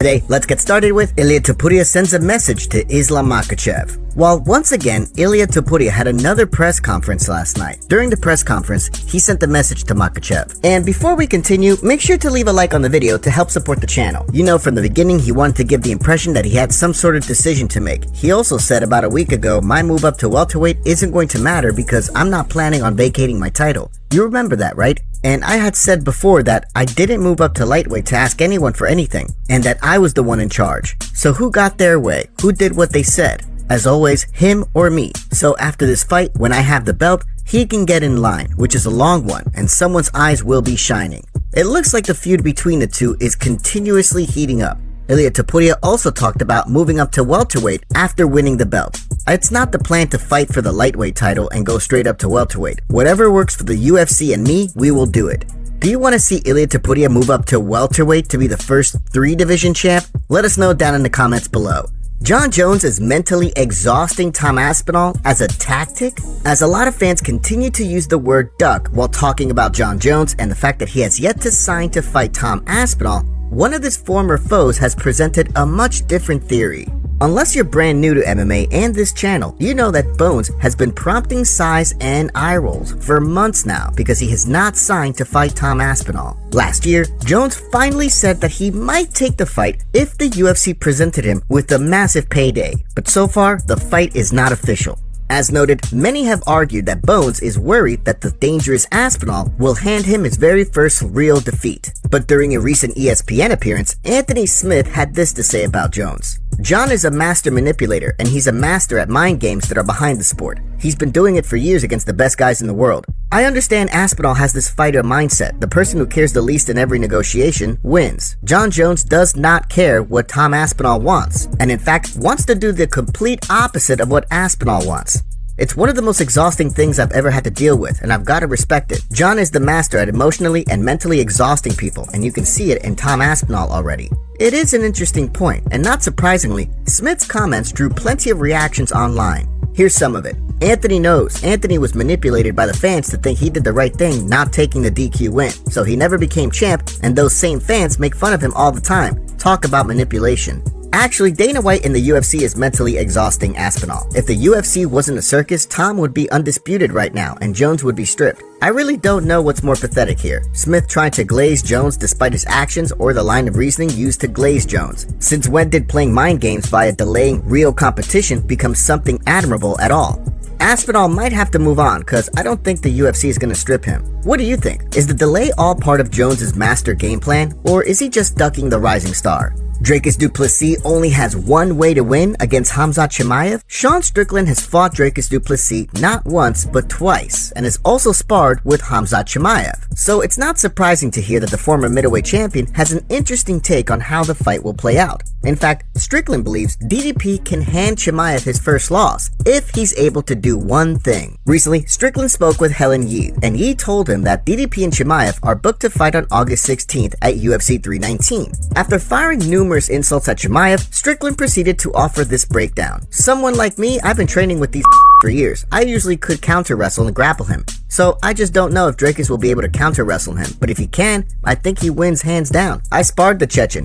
Today, let's get started with Ilia Topuria sends a message to Islam Makhachev. While once again, Ilia Topuria had another press conference last night. During the press conference, he sent a message to Makhachev. And before we continue, make sure to leave a like on the video to help support the channel. You know, from the beginning, he wanted to give the impression that he had some sort of decision to make. He also said about a week ago, my move up to welterweight isn't going to matter because I'm not planning on vacating my title. You remember that, right? And I had said before that I didn't move up to lightweight to ask anyone for anything, and that I was the one in charge. So who got their way? Who did what they said? As always, him or me. So after this fight, when I have the belt, he can get in line, which is a long one, and someone's eyes will be shining. It looks like the feud between the two is continuously heating up. Ilia Topuria also talked about moving up to welterweight after winning the belt. It's not the plan to fight for the lightweight title and go straight up to welterweight. Whatever works for the UFC and me, we will do it. Do you want to see Ilia Topuria move up to welterweight to be the first 3-division champ? Let us know down in the comments below. Jon Jones is mentally exhausting Tom Aspinall as a tactic? As a lot of fans continue to use the word duck while talking about Jon Jones and the fact that he has yet to sign to fight Tom Aspinall, one of his former foes has presented a much different theory. Unless you're brand new to MMA and this channel, you know that Bones has been prompting sighs and eye rolls for months now because he has not signed to fight Tom Aspinall. Last year, Jones finally said that he might take the fight if the UFC presented him with a massive payday, but so far, the fight is not official. As noted, many have argued that Bones is worried that the dangerous Aspinall will hand him his very first real defeat. But during a recent ESPN appearance, Anthony Smith had this to say about Jones. Jon is a master manipulator, and he's a master at mind games that are behind the sport. He's been doing it for years against the best guys in the world. I understand Aspinall has this fighter mindset. The person who cares the least in every negotiation wins. Jon Jones does not care what Tom Aspinall wants, and in fact wants to do the complete opposite of what Aspinall wants. It's one of the most exhausting things I've ever had to deal with, and I've got to respect it. Jon is the master at emotionally and mentally exhausting people, and you can see it in Tom Aspinall already. It is an interesting point, and not surprisingly, Smith's comments drew plenty of reactions online. Here's some of it. Anthony knows Anthony was manipulated by the fans to think he did the right thing not taking the DQ win, so he never became champ, and those same fans make fun of him all the time. Talk about manipulation. Actually, Dana White in the UFC is mentally exhausting Aspinall. If the UFC wasn't a circus, Tom would be undisputed right now, and Jones would be stripped. I really don't know what's more pathetic here. Smith trying to glaze Jones despite his actions, or the line of reasoning used to glaze Jones. Since when did playing mind games via delaying real competition become something admirable at all? Aspinall might have to move on, cause I don't think the UFC is gonna strip him. What do you think? Is the delay all part of Jones's master game plan, or is he just ducking the rising star? Dricus Du Plessis only has one way to win against Khamzat Chimaev? Sean Strickland has fought Dricus Du Plessis not once but twice, and has also sparred with Khamzat Chimaev. So it's not surprising to hear that the former middleweight champion has an interesting take on how the fight will play out. In fact, Strickland believes DDP can hand Chimaev his first loss if he's able to do one thing. Recently, Strickland spoke with Helen Yee, and Yee told him that DDP and Chimaev are booked to fight on August 16th at UFC 319. After firing numerous insults at Chimaev, Strickland proceeded to offer this breakdown. Someone like me, I've been training with these for years. I usually could counter wrestle and grapple him. So I just don't know if Dricus will be able to counter wrestle him, but if he can, I think he wins hands down. I sparred the Chechen.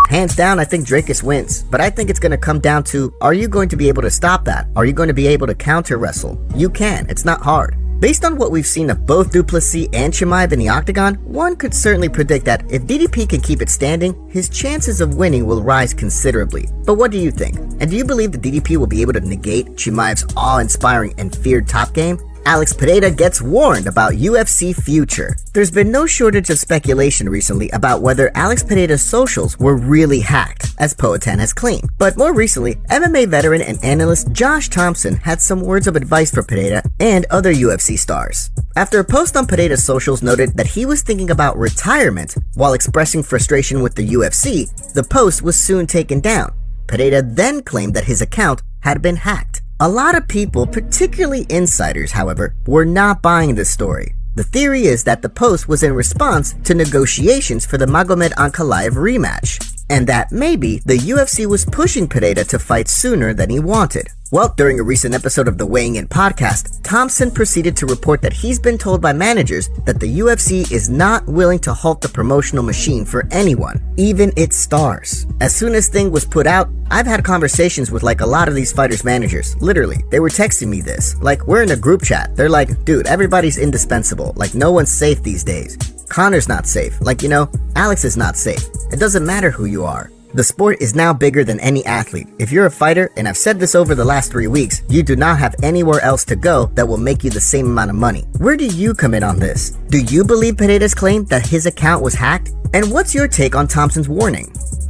Hands down, I think Dricus wins, but I think it's going to come down to, are you going to be able to stop that? Are you going to be able to counter wrestle? You can, it's not hard. Based on what we've seen of both Du Plessis and Chimaev in the octagon, one could certainly predict that if DDP can keep it standing, his chances of winning will rise considerably. But what do you think? And do you believe that DDP will be able to negate Chimaev's awe-inspiring and feared top game? Alex Pereira gets warned about UFC future. There's been no shortage of speculation recently about whether Alex Pereira's socials were really hacked, as Poatan has claimed. But more recently, MMA veteran and analyst Josh Thompson had some words of advice for Pereira and other UFC stars. After a post on Pereira's socials noted that he was thinking about retirement while expressing frustration with the UFC, the post was soon taken down. Pereira then claimed that his account had been hacked. A lot of people, particularly insiders, however, were not buying this story. The theory is that the post was in response to negotiations for the Magomed Ankalaev rematch, and that maybe the UFC was pushing Pereira to fight sooner than he wanted. Well, during a recent episode of the Weighing In podcast, Thompson proceeded to report that he's been told by managers that the UFC is not willing to halt the promotional machine for anyone, even its stars. As soon as Thing was put out, I've had conversations with a lot of these fighters' managers. Literally, they were texting me this. We're in a group chat. They're like, dude, everybody's indispensable. No one's safe these days. Conor's not safe. Alex is not safe. It doesn't matter who you are. The sport is now bigger than any athlete. If you're a fighter, and I've said this over the last 3 weeks, you do not have anywhere else to go that will make you the same amount of money. Where do you come in on this? Do you believe Pereira's claim that his account was hacked? And what's your take on Thompson's warning?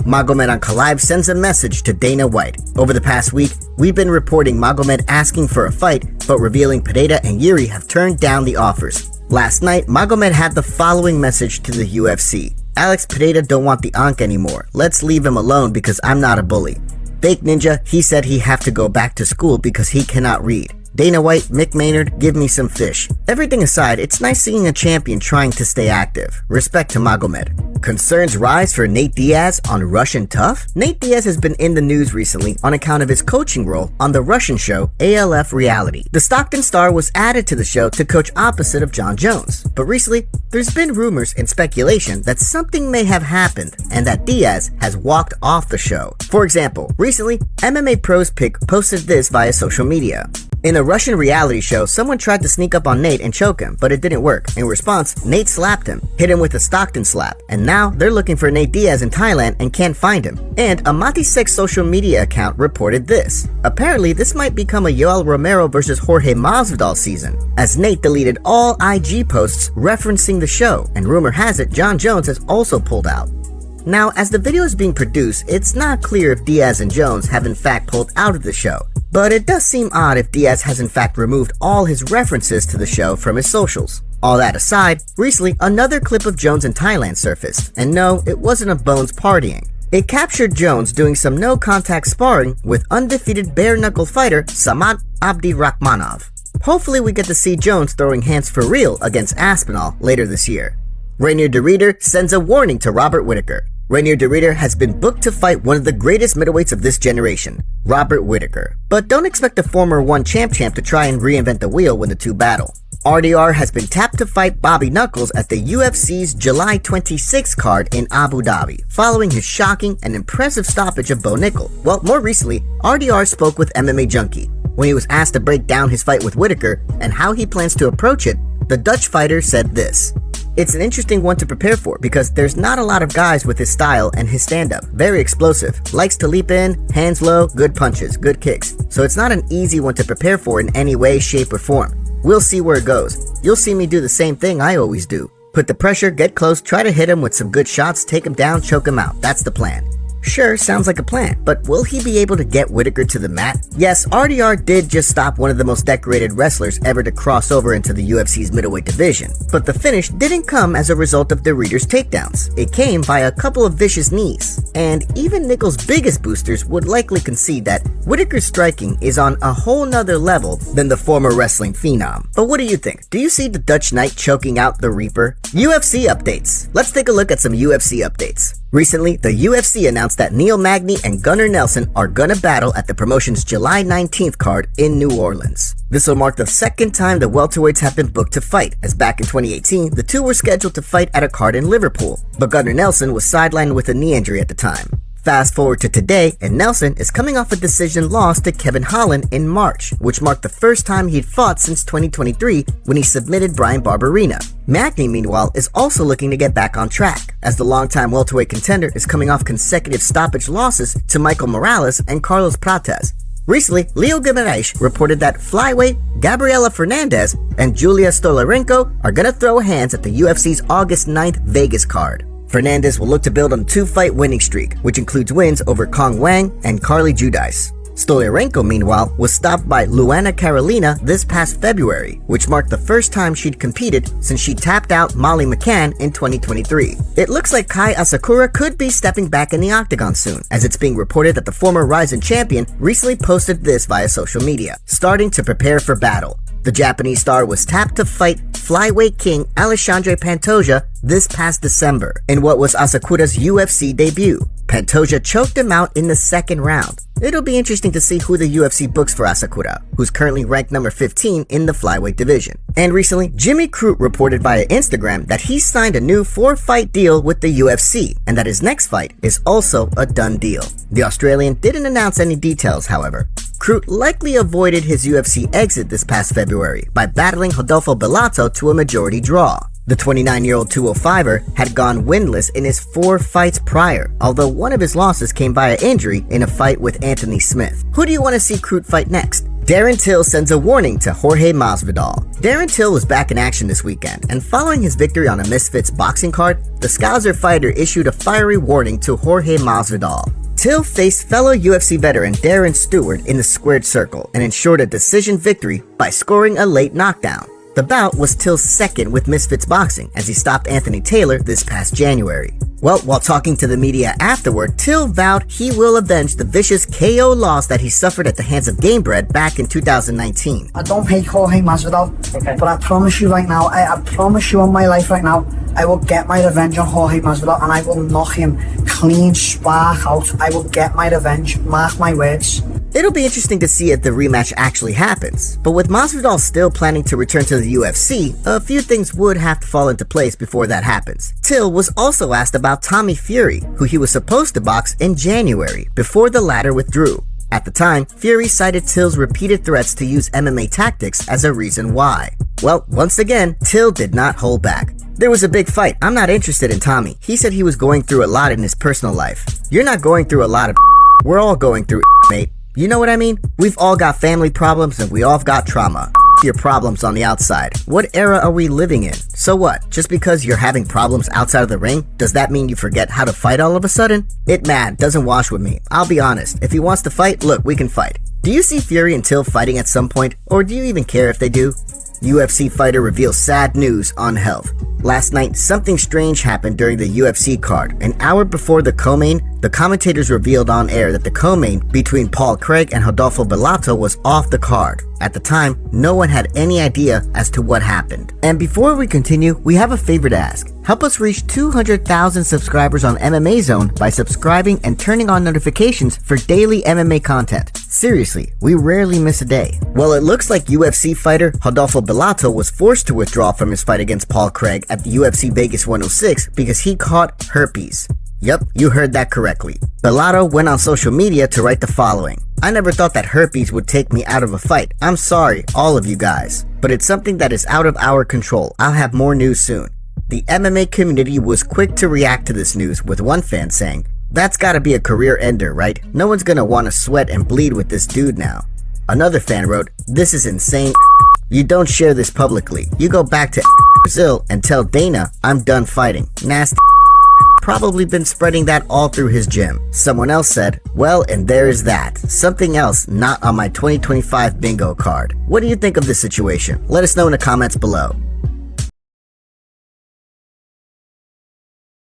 Magomed Ankalaev sends a message to Dana White. Over the past week, we've been reporting Magomed asking for a fight, but revealing Pereira and Yuri have turned down the offers. Last night, Magomed had the following message to the UFC. Alex Pereira don't want the Ankh anymore. Let's leave him alone because I'm not a bully. Fake Ninja, he said he have to go back to school because he cannot read. Dana White, Mick Maynard, give me some fish. Everything aside, it's nice seeing a champion trying to stay active. Respect to Magomed. Concerns rise for Nate Diaz on Russian Tough? Nate Diaz has been in the news recently on account of his coaching role on the Russian show ALF Reality. The Stockton star was added to the show to coach opposite of Jon Jones. But recently, there's been rumors and speculation that something may have happened and that Diaz has walked off the show. For example, recently, MMA Pros Pick posted this via social media. In a Russian reality show, someone tried to sneak up on Nate and choke him, but it didn't work. In response, Nate slapped him, hit him with a Stockton slap, and now they're looking for Nate Diaz in Thailand and can't find him. And a Mati6 social media account reported this. Apparently, this might become a Yoel Romero versus Jorge Masvidal season, as Nate deleted all IG posts referencing the show, and rumor has it Jon Jones has also pulled out. Now, as the video is being produced, it's not clear if Diaz and Jones have in fact pulled out of the show, but it does seem odd if Diaz has in fact removed all his references to the show from his socials. All that aside, recently another clip of Jones in Thailand surfaced, and no, it wasn't of Bones partying. It captured Jones doing some no-contact sparring with undefeated bare-knuckle fighter Samad Abdirahmanov. Hopefully we get to see Jones throwing hands for real against Aspinall later this year. Rainier de Ruyter sends a warning to Robert Whittaker. Rainier de Ruyter has been booked to fight one of the greatest middleweights of this generation, Robert Whittaker. But don't expect the former one champ to try and reinvent the wheel when the two battle. RDR has been tapped to fight Bobby Knuckles at the UFC's July 26 card in Abu Dhabi, following his shocking and impressive stoppage of Bo Nickel. Well, more recently, RDR spoke with MMA Junkie. When he was asked to break down his fight with Whittaker and how he plans to approach it, the Dutch fighter said this. It's an interesting one to prepare for because there's not a lot of guys with his style and his stand-up. Very explosive. Likes to leap in, hands low, good punches, good kicks. So it's not an easy one to prepare for in any way, shape, or form. We'll see where it goes. You'll see me do the same thing I always do. Put the pressure, get close, try to hit him with some good shots, take him down, choke him out. That's the plan. Sure, sounds like a plan, but will he be able to get Whittaker to the mat? Yes, RDR did just stop one of the most decorated wrestlers ever to cross over into the UFC's middleweight division, but the finish didn't come as a result of de Ruyter's takedowns. It came by a couple of vicious knees, and even Nickel's biggest boosters would likely concede that Whittaker's striking is on a whole nother level than the former wrestling phenom. But what do you think? Do you see the Dutch Knight choking out the Reaper? UFC updates. Let's take a look at some UFC updates. Recently, the UFC announced that Neil Magny and Gunnar Nelson are gonna battle at the promotion's July 19th card in New Orleans. This will mark the second time the welterweights have been booked to fight, as back in 2018, the two were scheduled to fight at a card in Liverpool, but Gunnar Nelson was sidelined with a knee injury at the time. Fast forward to today, and Nelson is coming off a decision loss to Kevin Holland in March, which marked the first time he'd fought since 2023 when he submitted Brian Barberena. Magny, meanwhile, is also looking to get back on track, as the longtime welterweight contender is coming off consecutive stoppage losses to Michael Morales and Carlos Prates. Recently, Leo Guimaraes reported that flyweight Gabriela Fernandez and Julia Stolarenko are gonna throw hands at the UFC's August 9th Vegas card. Fernandez will look to build on a 2-fight winning streak, which includes wins over Kong Wang and Carly Judice. Stolarenko, meanwhile, was stopped by Luana Carolina this past February, which marked the first time she'd competed since she tapped out Molly McCann in 2023. It looks like Kai Asakura could be stepping back in the octagon soon, as it's being reported that the former Rizin champion recently posted this via social media, starting to prepare for battle. The Japanese star was tapped to fight flyweight king Alexandre Pantoja this past December in what was Asakura's UFC debut. Pantoja choked him out in the second round. It'll be interesting to see who the UFC books for Asakura, who's currently ranked number 15 in the flyweight division. And recently, Jimmy Crute reported via Instagram that he signed a new 4-fight deal with the UFC, and that his next fight is also a done deal. The Australian didn't announce any details, however. Crute likely avoided his UFC exit this past February by battling Rodolfo Bellato to a majority draw. The 29-year-old 205er had gone winless in his 4 fights prior, although one of his losses came via injury in a fight with Anthony Smith. Who do you want to see Crute fight next? Darren Till sends a warning to Jorge Masvidal. Darren Till was back in action this weekend, and following his victory on a Misfits boxing card, the Scouser fighter issued a fiery warning to Jorge Masvidal. Till faced fellow UFC veteran Darren Stewart in the squared circle and ensured a decision victory by scoring a late knockdown. The bout was Till's second with Misfits Boxing as he stopped Anthony Taylor this past January. Well, while talking to the media afterward, Till vowed he will avenge the vicious KO loss that he suffered at the hands of Gamebred back in 2019. I don't hate Jorge Masvidal, but I promise you right now, I promise you on my life right now, I will get my revenge on Jorge Masvidal and I will knock him clean spark out. I will get my revenge, mark my words. It'll be interesting to see if the rematch actually happens, but with Masvidal still planning to return to the UFC, a few things would have to fall into place before that happens. Till was also asked about Tommy Fury, who he was supposed to box in January, before the latter withdrew. At the time, Fury cited Till's repeated threats to use MMA tactics as a reason why. Well, once again, Till did not hold back. There was a big fight. I'm not interested in Tommy. He said he was going through a lot in his personal life. You're not going through a lot of We're all going through mate. You know what I mean? We've all got family problems and we all got trauma. Your problems on the outside. What era are we living in? So what? Just because you're having problems outside of the ring, does that mean you forget how to fight all of a sudden? It mad doesn't wash with me. I'll be honest. If he wants to fight, look, we can fight. Do you see Fury and Till fighting at some point? Or do you even care if they do? UFC fighter reveals sad news on health. Last night, something strange happened during the UFC card. An hour before the co-main, the commentators revealed on air that the co-main between Paul Craig and Rodolfo Bellato was off the card. At the time, no one had any idea as to what happened. And before we continue, we have a favor to ask. Help us reach 200,000 subscribers on MMA Zone by subscribing and turning on notifications for daily MMA content. Seriously, we rarely miss a day. Well, it looks like UFC fighter Rodolfo Bellato was forced to withdraw from his fight against Paul Craig at the UFC Vegas 106 because he caught herpes. Yep, you heard that correctly. Bellato went on social media to write the following. I never thought that herpes would take me out of a fight. I'm sorry, all of you guys. But it's something that is out of our control. I'll have more news soon. The MMA community was quick to react to this news, with one fan saying, "That's gotta be a career ender, right? No one's gonna wanna sweat and bleed with this dude now." Another fan wrote, "This is insane. You don't share this publicly. You go back to Brazil and tell Dana I'm done fighting. Nasty." Probably been spreading that all through his gym. Someone else said, "Well, and there's that. Something else not on my 2025 bingo card." What do you think of this situation? Let us know in the comments below.